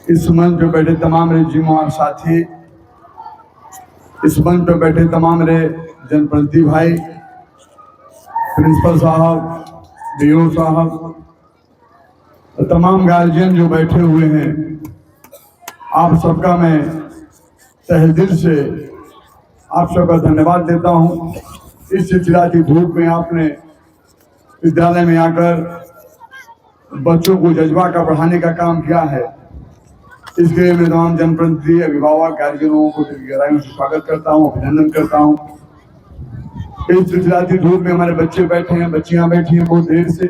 इस मंच पे बैठे तमाम मेरे जिम्मेवार साथी, इस मंच पे बैठे तमाम मेरे जनप्रतिनिधि भाई, प्रिंसिपल साहब, डीओ साहब, तमाम गार्जियन जो बैठे हुए हैं, आप सबका मैं तहे दिल से आप सबका धन्यवाद देता हूं। इस चिलचिलाती धूप में आपने विद्यालय में आकर बच्चों को जज्बा का बढ़ाने का काम किया है। इसके लिए मैं तमाम जनप्रतिनिधि, अभिभावक, गार्जियनों को गहराइयों से स्वागत करता हूं, अभिनंदन करता हूं। इस चिलचिलाती धूप में हमारे बच्चे बैठे हैं, बच्चियां बैठी हैं बहुत देर से।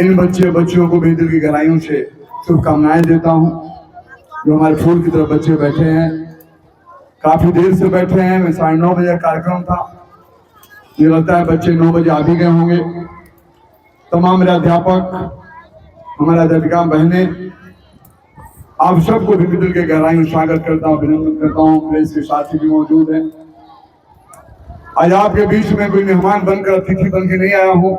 इन बच्चियों को भी दिल की गहराइयों से शुभकामनाएं देता हूं। जो हमारे फूल की तरफ बच्चे बैठे हैं, काफी देर से बैठे हैं। मैं 9:30 बजे कार्यक्रम था, मुझे लगता है बच्चे 9 बजे आ भी गए होंगे। तमाम मेरे अध्यापक, हमारे अध्यापिका बहने, आप सबको भी दिल के गहराइयों से स्वागत करता हूँ, अभिनंदन करता हूँ। प्रेस के साथी भी मौजूद हैं। आज आपके बीच में कोई मेहमान बनकर, अतिथि बन के नहीं आया हूँ।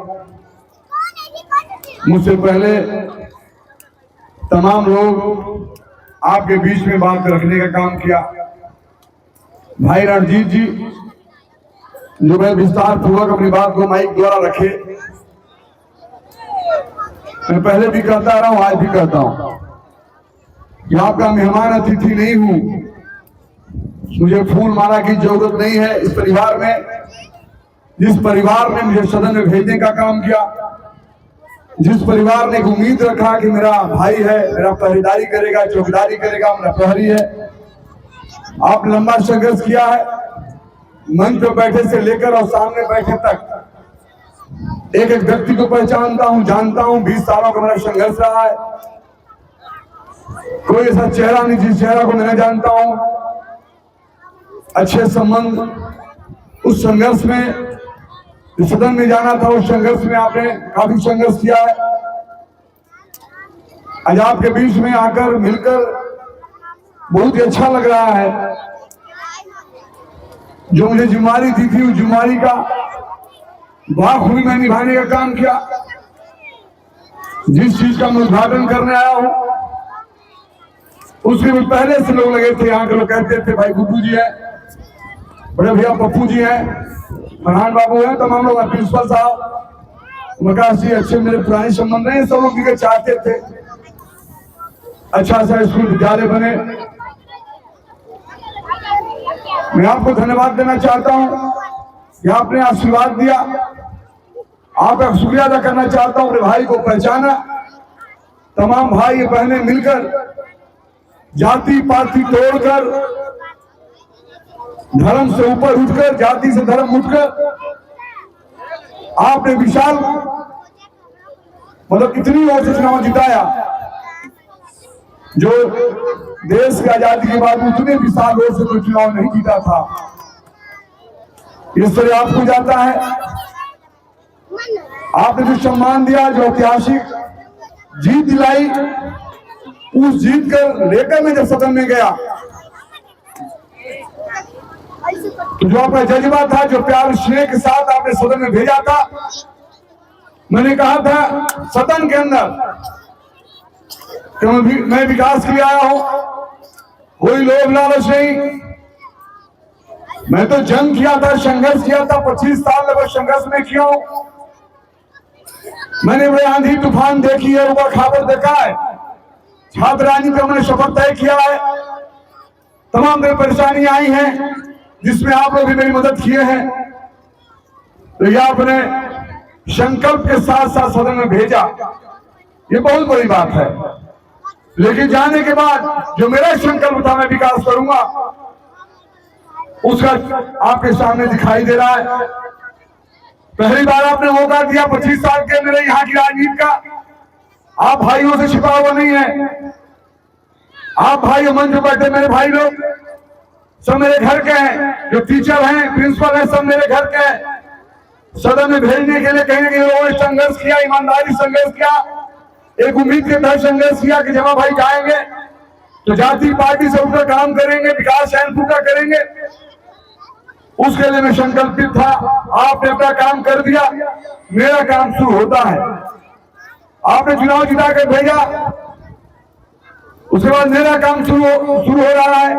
मुझसे पहले तमाम लोग आपके बीच में बात रखने का काम किया। भाई रणजीत जी जो मैं विस्तार पूर्वक अपनी बात को माइक द्वारा रखे, मैं पहले भी कहता रहा हूं, आज भी कहता हूं कि आपका मेहमान अतिथि नहीं हूं। मुझे फूल माला की जरूरत नहीं है। इस परिवार में, जिस परिवार ने मुझे सदन में भेजने का काम किया, जिस परिवार ने एक उम्मीद रखा कि मेरा भाई है, मेरा पहरेदारी करेगा, चौकीदारी करेगा, मेरा प्रहरी है, आप लंबा संघर्ष किया है। मंच पर बैठे से लेकर और सामने बैठे तक एक एक व्यक्ति को पहचानता हूं, जानता हूं। 20 सालों का मेरा संघर्ष रहा है। कोई ऐसा चेहरा नहीं जिस चेहरा को मैं नहीं जानता हूं। अच्छे संबंध, उस संघर्ष में सदन में जाना था, उस संघर्ष में आपने काफी संघर्ष किया है। आज आपके बीच में आकर मिलकर बहुत ही अच्छा लग रहा है। जो मुझे जिम्मेदारी दी थी, उस जिम्मेदारी का बाखूबी मैं निभाने का काम किया। जिस चीज का मैं उद्घाटन करने आया हूं, उसके भी पहले से लोग लगे थे। यहाँ के लोग कहते थे भाई गुड्डू जी है, बड़े भैया पप्पू जी हैं, फरहान बाबू हैं, तमाम लोग, प्रिंसिपल साहब, मकाश जी, अच्छे मेरे पुराने संबंध हैं। सब लोग भी चाहते थे अच्छा सा स्कूल विद्यालय बने। मैं आपको धन्यवाद देना चाहता हूं कि आपने आशीर्वाद दिया। आपका शुक्रिया अदा करना चाहता हूं। अपने भाई को पहचाना, तमाम भाई बहनें मिलकर, जाति पाति तोड़कर, धर्म से ऊपर उठकर, जाति से धर्म उठकर, आपने विशाल इतनी ओर से चुनाव जिताया। जो देश की आजादी के बाद उतने विशाल ओर से कोई चुनाव नहीं जीता था। इस तरह आपको जाता है। आपने जो सम्मान दिया, जो ऐतिहासिक जीत दिलाई, उस जीत कर लेकर मैं जब सदन में गया तो जो आपका जज्बा था, जो प्यार स्नेह के साथ आपने सदन में भेजा था, मैंने कहा था सदन के अंदर कि मैं विकास के लिए आया हूं, कोई लोभ लालच नहीं। मैं तो जंग किया था, संघर्ष किया था, 25 साल लगभग संघर्ष में किया हूं। मैंने बड़े आंधी तूफान देखी है, ऊपर खाबर देखा है, छात्र राजनीति का मैंने शपथ तय किया है। तमाम परेशानियां आई हैं जिसमें आप लोग भी मेरी मदद किए हैं। तो ये आपने संकल्प के साथ साथ सदन में भेजा, ये बहुत बड़ी बात है। लेकिन जाने के बाद जो मेरा संकल्प था, मैं विकास करूंगा, उसका आपके सामने दिखाई दे रहा है। पहली बार आपने मौका दिया 25 साल के मेरे यहाँ की राजनीति का। आप भाइयों से छिपा हुआ नहीं है। आप भाई मंच पर बैठे मेरे भाई लोग सब मेरे घर के हैं, जो टीचर हैं, प्रिंसिपल हैं, सब मेरे घर के हैं। सदन में भेजने के लिए कहीं ना कहीं लोगों ने संघर्ष किया, ईमानदारी संघर्ष किया, एक उम्मीद के तहत संघर्ष किया कि जमा भाई जाएंगे तो जाति पार्टी से उठकर काम करेंगे, विकास चैनपुर का करेंगे। उसके लिए मैं संकल्पित था। आपने अपना काम कर दिया, मेरा काम शुरू होता है। आपने चुनाव जिता कर भेजा, उसके बाद मेरा काम शुरू हो रहा है।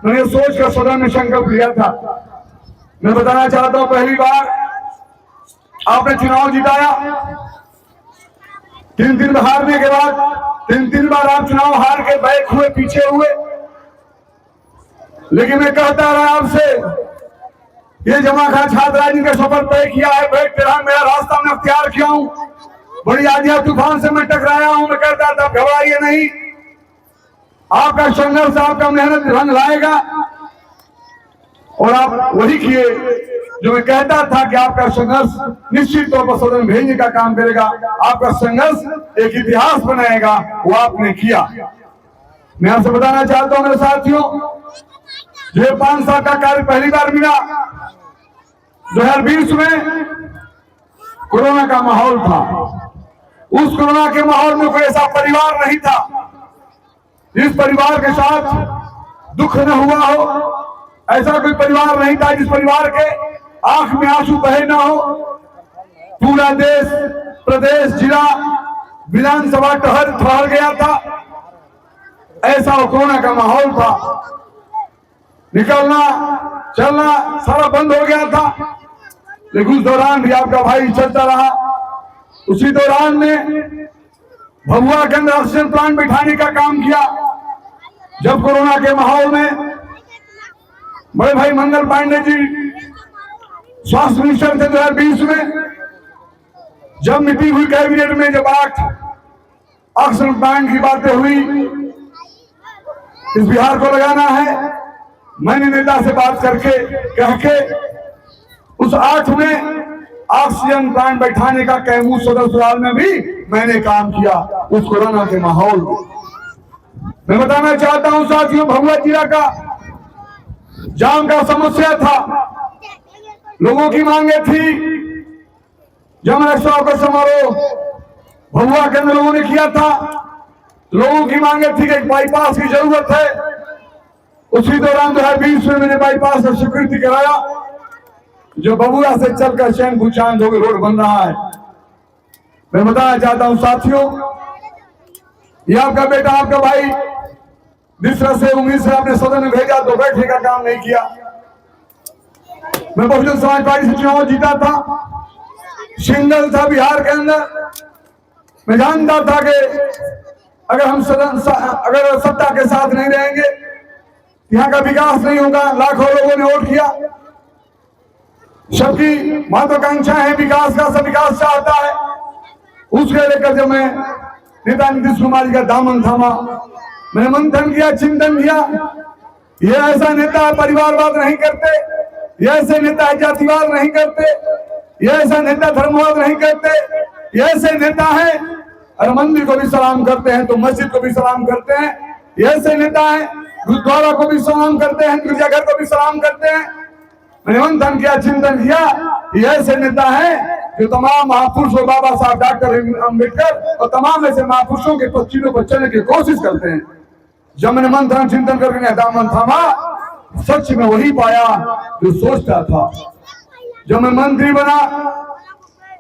मैंने सोच कर सदन में संकल्प लिया था। मैं बताना चाहता हूं, पहली बार आपने चुनाव जिताया, 3 बार हारने के बाद 3 बार आप चुनाव हार के बैक हुए, पीछे हुए। लेकिन मैं कहता रहा आपसे, ये जमा खा छात्र राजनीति का सफर तय किया है, बैठ रहा, मेरा रास्ता मैं अख्तियार किया हूं। बड़ी आजिया तूफान से मैं टकराया हूं। मैं कहता था घबराइए नहीं, आपका संघर्ष, आपका मेहनत रंग लाएगा। और आप वही किए जो मैं कहता था कि आपका संघर्ष निश्चित तौर पर सदन भेजने का काम करेगा, आपका संघर्ष एक इतिहास बनाएगा। वो आपने किया। मैं आपसे बताना चाहता हूं मेरे साथियों, जो 5 साल का कार्य पहली बार मिला, 2020 में कोरोना का माहौल था। उस कोरोना के माहौल में कोई ऐसा परिवार नहीं था जिस परिवार के साथ दुख न हुआ हो। ऐसा कोई परिवार नहीं था जिस परिवार के आंख में आंसू बहे ना हो। पूरा देश, प्रदेश, जिला, विधानसभा ठहर गया था। ऐसा कोरोना का माहौल था। निकलना चलना सारा बंद हो गया था। लेकिन उस दौरान भी आपका भाई चलता रहा। उसी दौरान में भभुआ के अंदर ऑक्सीजन प्लांट बिठाने का काम किया। जब कोरोना के माहौल में बड़े भाई मंगल पांडे जी स्वास्थ्य मिनिस्टर थे 2020 में, जब मीटिंग हुई कैबिनेट में, जब 8 ऑक्सीजन प्लांट की बातें हुई, इस बिहार को लगाना है, मैंने नेता से बात करके कह के उस 8 में ऑक्सीजन प्लांट बैठाने का कैमूर सदर अस्पताल में भी मैंने काम किया उस कोरोना के माहौल में। मैं बताना चाहता हूं साथियों, भभुआ जिला का जाम का समस्या था, लोगों की मांगे थी। जब अगस्त समारोह भभुआ के अंदर लोगों ने किया था, लोगों की मांगे थी कि एक बाईपास की जरूरत है। उसी दौरान 2020 में मैंने बाईपास का स्वीकृति कराया, जो बबुआ से चलकर चैनपुर चांद होकर रोड बन रहा है। मैं बताना चाहता हूं साथियों, ये आपका बेटा, आपका भाई जिस तरह से उम्मीद से आपने सदन में भेजा तो बैठने का काम नहीं किया। मैं बहुजन समाज पार्टी से चुनाव जीता था, सिंगल था बिहार के अंदर। मैं जानता था कि अगर हम अगर सत्ता के साथ नहीं रहेंगे, यहाँ का विकास नहीं होगा। लाखों लोगों ने वोट किया, सबकी महत्वाकांक्षा है विकास का, सब विकास चाहता है। उसके लेकर जब मैं नेता नीतीश कुमार जी का दामन थामा, मैंने मंथन किया, चिंतन किया। ये ऐसा नेता परिवारवाद नहीं करते, ये ऐसे नेता जातिवाद नहीं करते, ये ऐसा नेता धर्मवाद नहीं करते, ये ऐसे नेता है अगर मंदिर को भी सलाम करते हैं तो मस्जिद को भी सलाम करते हैं। ये ऐसे नेता है गुरुद्वारा को भी सलाम करते हैं, गिरजाघर को भी सलाम करते हैं। मैंने मंथन किया, चिंतन किया, ये ऐसे नेता है जो तमाम महापुरुषों, बाबा साहब डॉक्टर अम्बेडकर और तमाम ऐसे महापुरुषों के पश्चिमों पर चलने की कोशिश करते हैं। जब मैंने मंथन चिंतन करके दामन थामा, सच में वही पाया जो सोचता था। जब मैं मंत्री बना,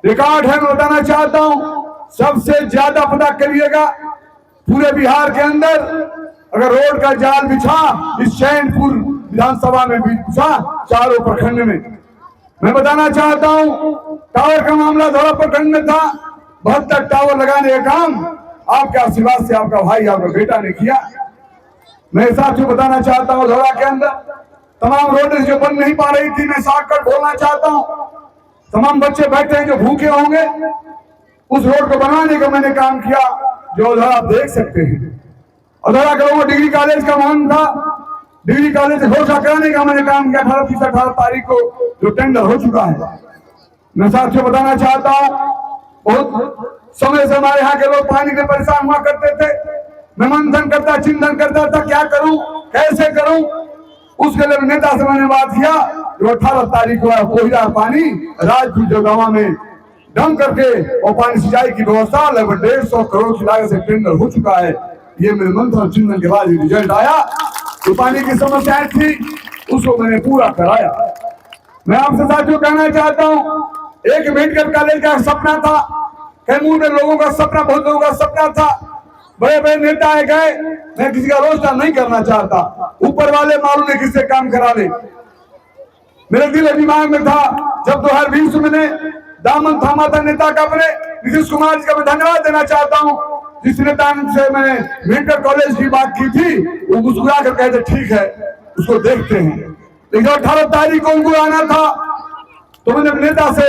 रिकॉर्ड है, मैं बताना चाहता हूं, सबसे ज्यादा पता करिएगा पूरे बिहार के अंदर अगर रोड का जाल बिछा इस चैनपुर विधानसभा में भी बिछा, चारों प्रखंड में। मैं बताना चाहता हूं, टावर का मामला धौला प्रखंड में था, 72 टावर लगाने का काम आपके आशीर्वाद से आपका भाई, आपका बेटा ने किया। मैं साथियों बताना चाहता हूं, धौला के अंदर तमाम रोड जो बन नहीं पा रही थी, मैं शॉर्टकट बोलना चाहता हूं। तमाम बच्चे बैठे हैं जो भूखे होंगे, उस रोड को बनाने का मैंने काम किया, जो उधर आप देख सकते हैं। उधर के लोगों डिग्री कॉलेज का मांग था, डिग्री कॉलेज से घोषणा कराने का मैंने काम किया। 18 तारीख को जो टेंडर हो चुका है। मैं साथियों बताना चाहता हूं, बहुत समय से हमारे यहाँ के लोग पानी से परेशान हुआ करते थे। मैं मंथन करता, चिंतन करता था, क्या करूं, कैसे करूं। उसके लिए नेता से मैंने बात किया, जो 18 तारीख को कोयला पानी राजपुर जगह में डम करके और पानी सिंचाई की व्यवस्था लगभग 150 करोड़ की लागत से टेंडर हो चुका है। ये मेरे मंथन चिंतन के बाद रिजल्ट आया। जो पानी की समस्याएं थी उसको मैंने पूरा कराया। मैं आपसे साथियों कहना चाहता हूं, एक मेडिकल कॉलेज का सपना था कैमूर में, लोगों का सपना, बहुत लोगों का सपना था। बड़े बड़े नेता है गए, मैं किसी का रोस्टर नहीं करना चाहता, ऊपर वाले मालूम ने किससे काम करा ले। मेरे दिल दिमाग में था जब 2020 में ने दामन थामा था नेता का, अपने नीतीश कुमार जी का मैं धन्यवाद देना चाहता हूं। जिस नेता से मैंने मेडिकल कॉलेज की बात की थी वो मुस्कुरा कर कहते ठीक है उसको देखते हैं, लेकिन 18 तारीख को उनको आना था तो मैंने नेता से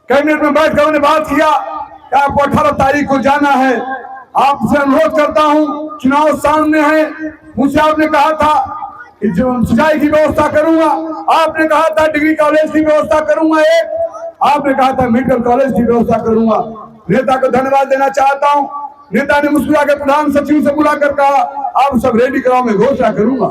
कैबिनेट में बैठकर मैंने बात किया कि आपको 18 तारीख को जाना है, आपसे अनुरोध करता हूं, चुनाव सामने है, मुझसे आपने कहा था कि जो सिंचाई की व्यवस्था करूंगा, आपने कहा था डिग्री कॉलेज की व्यवस्था करूंगा, एक आपने कहा था मेडिकल कॉलेज की व्यवस्था करूंगा। नेता को धन्यवाद देना चाहता हूं, नेता ने मुस्कुरा के प्रधान सचिव से बुलाकर कहा आप सब रेडी कराओ, मैं घोषणा करूंगा।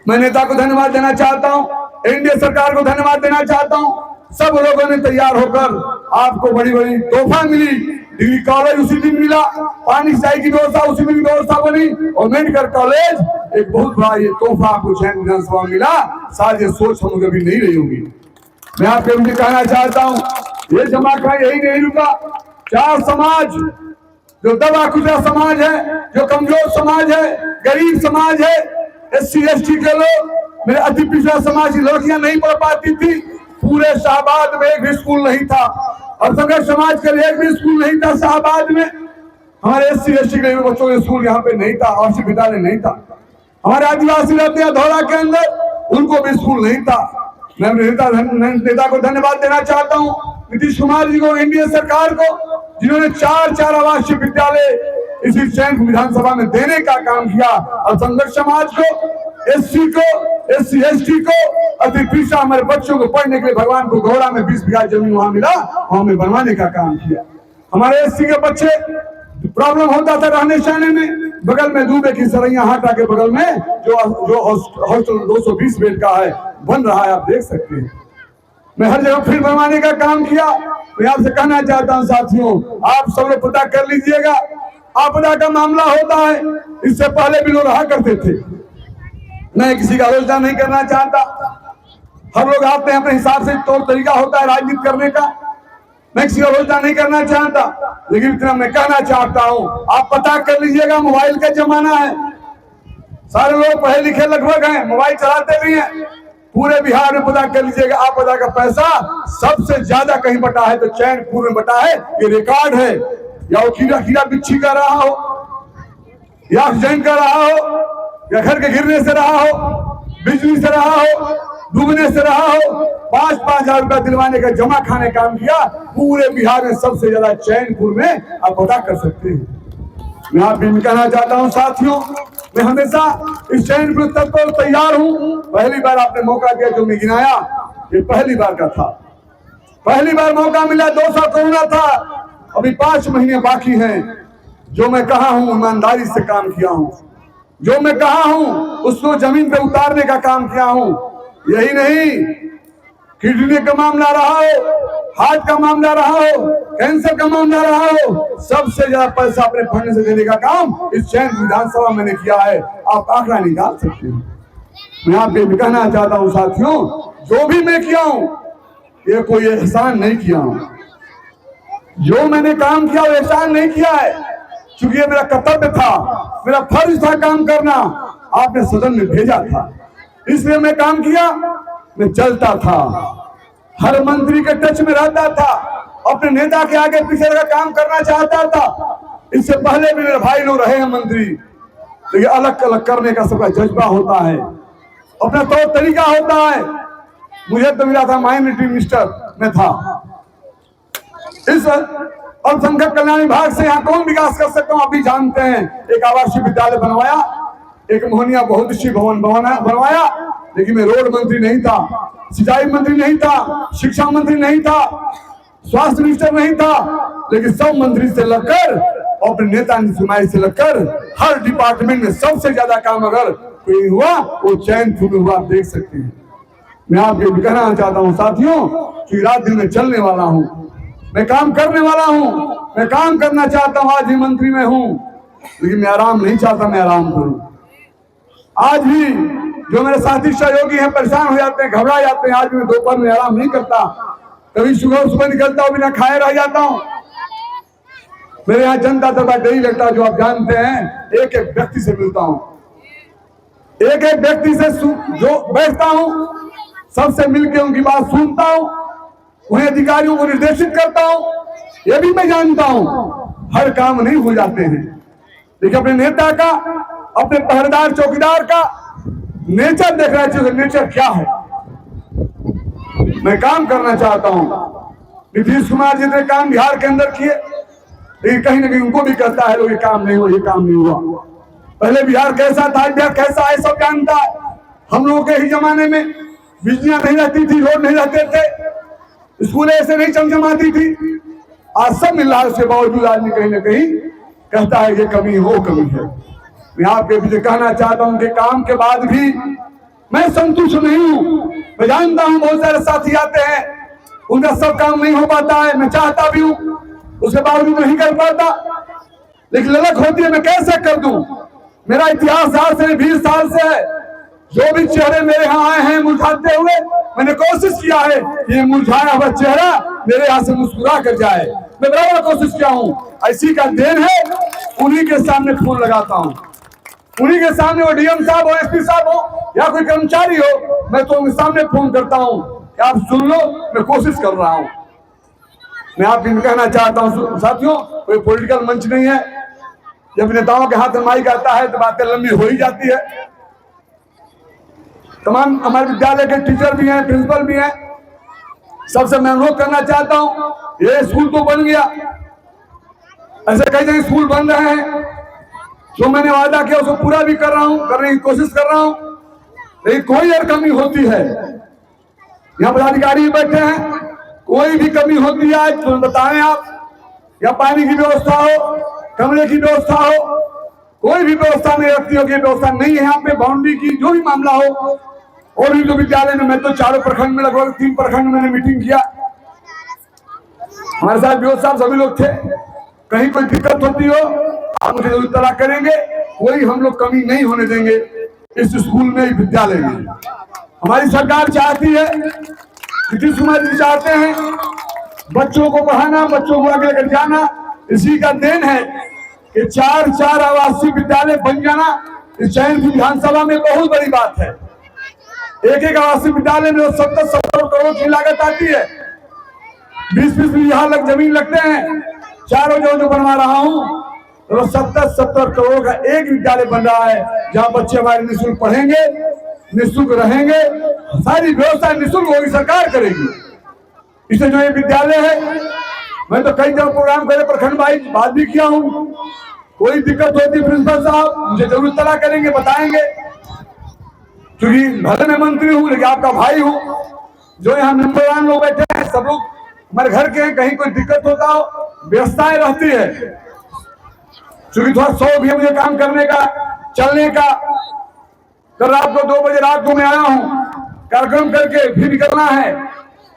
मैं नेता को धन्यवाद देना चाहता हूं, एनडीए सरकार को धन्यवाद देना चाहता हूं, सब लोगों ने तैयार होकर आपको बड़ी बड़ी तोहफा मिली, डिग्री कॉलेज उसी दिन मिला, पानी सिंचाई की व्यवस्था उसी दिन व्यवस्था बनी और मेडिकल कॉलेज एक बहुत बड़ा ये तोहफा आपको चयन विधानसभा मिला। शायद ये सोच हम कभी नहीं रही होगी। मैं आपके मुझे कहना चाहता हूँ ये जमाखा यही नहीं रुका, 4 समाज जो दबा कुचला समाज है, जो कमजोर समाज है, गरीब समाज है, SC ST के लोग, मेरे अति पिछड़ा समाज की लड़कियां नहीं पढ़ पाती थी, पूरे शाहबाद में एक भी स्कूल नहीं था, और संघर्ष समाज के लिए एक भी स्कूल नहीं था शाहबाद में। हमारे SC ST के बच्चों के स्कूल यहाँ पे नहीं था, आवासीय विद्यालय नहीं था। हमारे आदिवासी रहते हैं धौरा के अंदर, उनको भी स्कूल नहीं था। मैं नेता को धन्यवाद देना चाहता हूँ, नीतीश कुमार जी को, एनडीए सरकार को, जिन्होंने 4 आवासीय विद्यालय इसी चयन विधानसभा में देने का काम किया, और संघर्ष समाज को, SC को, SC ST को, अति पिछड़ा हमारे बच्चों को पढ़ने के लिए भगवान को घोड़ा में 20 बीघा जमीन वहां मिला, वहां में बनवाने का काम किया। हमारे SC के बच्चे प्रॉब्लम होता था रहने सहने में, बगल में दूबे की सरैया हाटा के बगल में जो हॉस्टल 220 बेड का है बन रहा है, आप देख सकते हैं। मैं हर जगह फिर बनवाने का काम किया। मैं आपसे कहना चाहता हूं साथियों, आप सब लोग पता कर लीजिएगा, आपदा का मामला होता है, इससे पहले भी लोग रहा करते थे। मैं किसी का आलोचना नहीं करना चाहता, हर लोग आते हैं अपने हिसाब से, तौर तरीका होता है राजनीति करने का, मैं किसी का आलोचना नहीं करना चाहता, लेकिन इतना मैं कहना चाहता हूं आप पता कर लीजिएगा, मोबाइल का जमाना है, सारे लोग पढ़े लिखे लगभग हैं, मोबाइल चलाते भी हैं, पूरे बिहार में पता कर लीजिएगा, आपदा का पैसा सबसे ज्यादा कहीं बटा है तो चैनपुर में बटा है, ये रिकॉर्ड है। या वो कीड़ा बिच्छी का रहा हो, या एक्सीडेंट का रहा हो, या घर के गिरने से रहा हो, बिजली से रहा हो, डूबने से रहा हो, 5-5 हजार रुपया दिलवाने का जमा खाने काम किया, पूरे बिहार में सबसे ज्यादा चैनपुर में आप पता कर सकते हैं। मैं आप भी कहना चाहता हूं साथियों, मैं हमेशा इस चैनपुर तक पर तैयार हूं। पहली बार आपने मौका दिया जो मैं गिनाया, ये पहली बार का था, पहली बार मौका मिला, 2 साल कोरोना था, अभी 5 महीने बाकी हैं। जो मैं कहा हूं ईमानदारी से काम किया हूं, जो मैं कहा हूं उसको जमीन पे उतारने का काम किया हूं। यही नहीं, किडनी का मामला रहा हो, हार्ट का मामला रहा हो, कैंसर का मामला रहा हो, सबसे ज्यादा पैसा अपने फंड से देने का काम इस चयन विधानसभा मैंने किया है। आप आंकड़ा निकाल सकते हैं। मैं आपको भी कहना चाहता हूं साथियों, जो भी मैं किया हूं ये कोई एहसान नहीं किया हूं, जो मैंने काम किया वो एहसान नहीं किया है, क्योंकि ये मेरा कर्तव्य था, मेरा फर्ज था काम करना, आपने सदन में भेजा था, इसलिए मैं काम किया। मैं चलता था, हर मंत्री के टच में रहता था, अपने नेता के आगे पीछे का काम करना चाहता था। इससे पहले भी मेरे भाई लोग रहे हैं मंत्री, लेकिन अलग अलग करने का सबका जज्बा होता है, अपना तौर तरीका होता है। मुझे तो मिला था माइनॉरिटी मिनिस्टर में था, इस अल्पसंख्यक कल्याण विभाग से यहाँ कौन विकास कर सकता हूँ आप भी जानते हैं। एक आवासीय विद्यालय बनवाया, एक मोहनिया बहुउद्देशीय भवन बनवाया, लेकिन मैं रोड मंत्री नहीं था, सिंचाई मंत्री नहीं था, शिक्षा मंत्री नहीं था, स्वास्थ्य मिनिस्टर नहीं था, लेकिन सब मंत्री से लगकर और अपने नेता सुनाई से लगकर हर डिपार्टमेंट में सबसे ज्यादा काम अगर कोई हुआ वो चैनपुर में हुआ, आप देख सकते हैं। मैं आपको भी कहना चाहता हूँ साथियों कि रात दिन में चलने वाला हूँ, मैं काम करने वाला हूँ, मैं काम करना चाहता हूँ। आज भी मंत्री में हूँ, लेकिन मैं आराम नहीं चाहता, मैं आराम करूँ। आज भी जो मेरे साथी सहयोगी हैं परेशान हो जाते हैं, घबरा जाते हैं, आज मैं दोपहर में आराम नहीं करता, कभी सुबह निकलता हूँ बिना खाए रह जाता हूँ। मेरे यहाँ जनता दरबार नहीं लगता, जो आप जानते हैं। एक एक व्यक्ति से मिलता हूँ, एक एक व्यक्ति से जो बैठता हूँ, सबसे मिलकर उनकी बात सुनता हूँ, उन्हें अधिकारियों को निर्देशित करता हूँ। ये भी मैं जानता हूँ हर काम नहीं हो जाते हैं, लेकिन अपने नेता का, अपने पहरेदार चौकीदार का नेचर देखना चाहिए। नेचर क्या है? मैं काम करना चाहता हूँ। नीतीश कुमार जितने काम बिहार के अंदर किए, लेकिन कहीं ना कहीं उनको भी कहता है लोग ये काम नहीं हुआ, ये काम नहीं हुआ। पहले बिहार कैसा था, बिहार कैसा है सब जानता है। हम लोगों के ही जमाने में बिजलियां नहीं रहती थी, रोड नहीं रहते थे, स्कूल ऐसे नहीं चमचमाती थी। आज सब मिल रहा है, उसके बावजूद आदमी कहीं ना कहीं कहता है ये कमी वो कमी है। मैं आपके पीछे कहना चाहता हूं कि काम के बाद भी मैं संतुष्ट नहीं हूं। मैं जानता हूं बहुत सारे साथी आते हैं, उनका सब काम नहीं हो पाता है। मैं चाहता भी हूं, उसके बावजूद नहीं कर पाता, लेकिन ललक होती है मैं कैसे कर दूं। मेरा इतिहास आज से 20 साल से है। जो भी चेहरे मेरे यहाँ आए हैं मुरझाते हुए, मैंने कोशिश किया है कि ये मुरझाया हुआ चेहरा मेरे यहाँ से मुस्कुरा कर जाए। मैं बराबर कोशिश किया हूँ, ऐसी का देन है। उन्हीं के सामने फोन लगाता हूँ, उन्हीं के सामने, वो डीएम साहब हो, एसपी साहब हो या कोई कर्मचारी हो, मैं तो उनके सामने फोन करता हूँ कि आप सुन लो, मैं कोशिश कर रहा हूँ। मैं आपको कहना चाहता हूँ साथियों, कोई पॉलिटिकल मंच नहीं है। जब नेताओं के हाथ में माइक आता है तो बातें लंबी हो ही जाती है। तमाम हमारे विद्यालय के टीचर भी हैं, प्रिंसिपल भी हैं, सबसे मैं अनुरोध करना चाहता हूं, ये स्कूल तो बन गया, ऐसे कई जगह स्कूल बन रहे हैं। जो मैंने वादा किया उसको पूरा भी कर रहा हूं, करने की कोशिश कर रहा हूं, लेकिन कोई और कमी होती है। यहाँ पदाधिकारी बैठे हैं, कोई भी कमी होती है तो बताएं आप। या पानी की व्यवस्था हो, कमरे की व्यवस्था हो, कोई भी व्यवस्था नहीं, व्यक्तियों की व्यवस्था नहीं है यहाँ पे, बाउंड्री की जो भी मामला हो। और भी जो विद्यालय में, मैं तो चारों प्रखंड में, लगभग 3 प्रखंड में मैंने मीटिंग किया, हमारे साथ विरोध साहब सभी लोग थे। कहीं कोई दिक्कत होती हो आप मुझे जरूर इत्तला करेंगे, कोई हम लोग कमी नहीं होने देंगे इस स्कूल में, विद्यालय में। हमारी सरकार चाहती है, नीतीश कुमार जी चाहते हैं बच्चों को पढ़ाना, बच्चों को आगे लेकर जाना। इसी का देन है कि 4 आवासीय विद्यालय बन जाना इस चयनपुर विधानसभा में बहुत बड़ी बात है। एक एक आवासीय विद्यालय में 70 करोड़ की लागत आती है। 20 बीघा लग जमीन लगते हैं। चारों जो बनवा रहा हूं तो 70 करोड़ का एक विद्यालय बन रहा है, जहां बच्चे हमारे निःशुल्क पढ़ेंगे, निःशुल्क रहेंगे, सारी व्यवस्था निःशुल्क होगी, सरकार करेगी। इससे जो ये विद्यालय है, मैं तो कई जगह प्रोग्राम करे, प्रखंड वाइज बात भी किया हूं। कोई दिक्कत होती प्रिंसिपल साहब मुझे जरूर इत्तला करेंगे, बताएंगे, क्योंकि भले मैं मंत्री हूं लेकिन आपका भाई हूं। जो यहाँ मेंबरान लोग बैठे हैं सब लोग हमारे घर के हैं, कहीं कोई दिक्कत होता हो, व्यवस्थाएं रहती है। क्योंकि थोड़ा शौक भी है मुझे काम करने का, चलने का। कल रात को 2 बजे रात को मैं आया हूँ, कार्यक्रम करके फिर निकलना है।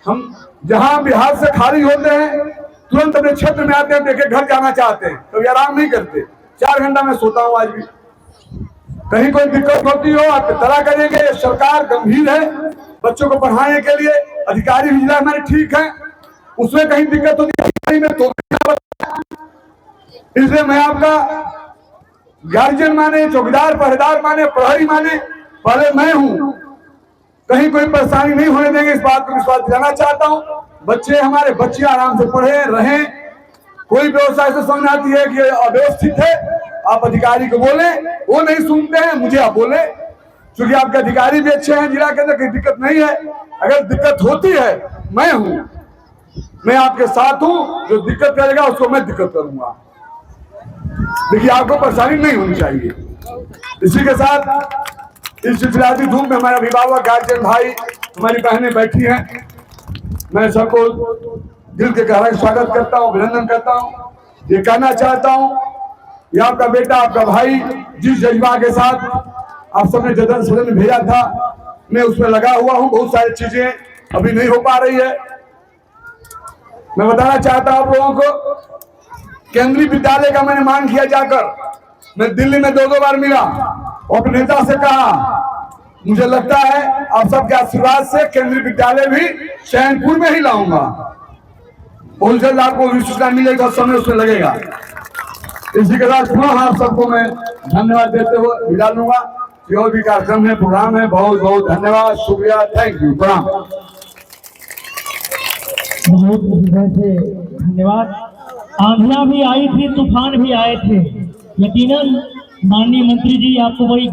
हम जहां बिहार से खाली होते हैं तुरंत अपने क्षेत्र में आते हैं, देखे घर जाना चाहते हैं, कभी आराम नहीं करते। 4 घंटा मैं सोता हूँ आज भी। कहीं कोई दिक्कत होती हो आप इत्तला करेंगे। सरकार गंभीर है बच्चों को पढ़ाने के लिए, अधिकारी भी जिला हमारे ठीक है, उसमें कहीं दिक्कत होती है में तो इसलिए मैं आपका गार्जियन माने, चौकीदार, पहरेदार माने, प्रहरी माने, पहले मैं हूं। कहीं कोई परेशानी नहीं होने देंगे, इस बात को विश्वास दिलाना चाहता हूं। बच्चे हमारे, बच्चे आराम से पढ़े रहें। कोई व्यवस्था से समझ आती है कि अव्यवस्थित है, आप अधिकारी को बोले, वो नहीं सुनते हैं, मुझे आप बोले, क्योंकि आपके अधिकारी भी अच्छे हैं जिला के अंदर, कोई दिक्कत नहीं है। अगर दिक्कत होती है मैं हूं, मैं आपके साथ हूं। जो दिक्कत करेगा उसको मैं दिक्कत करूंगा। देखिए आपको परेशानी नहीं होनी चाहिए। इसी के साथ इस चिल्लाती धूम में हमारे अभिभावक, गार्जियन भाई, हमारी बहनें बैठी हैं, मैं सबको दिल के गहराई स्वागत करता हूं, अभिनंदन करता हूं। ये कहना चाहता हूं, ये आपका बेटा, आपका भाई जिस जज्बा के साथ आप सबने जदन सदन में भेजा था, मैं उसमें लगा हुआ हूं। बहुत सारी चीजें अभी नहीं हो पा रही है। मैं बताना चाहता हूं आप लोगों को, केंद्रीय विद्यालय का मैंने मांग किया जाकर, मैं दिल्ली में 2 बार मिला और नेता से कहा, मुझे लगता है आप सबके आशीर्वाद से केंद्रीय विद्यालय भी चैनपुर में ही लाऊंगा। बहुत जल्द आपको सूचना मिलेगा, समय उसमें लगेगा। इसी के साथ पुनः आप सबको मैं धन्यवाद देते हुए विदा लूंगा। जो भी कार्यक्रम है, प्रोग्राम है, बहुत बहुत धन्यवाद, शुक्रिया, थैंक यू, प्रणाम। बहुत हृदय से धन्यवाद। आंधियां भी आई थी, तूफान भी आए थे, यकीनन माननीय मंत्री जी आपको बड़ी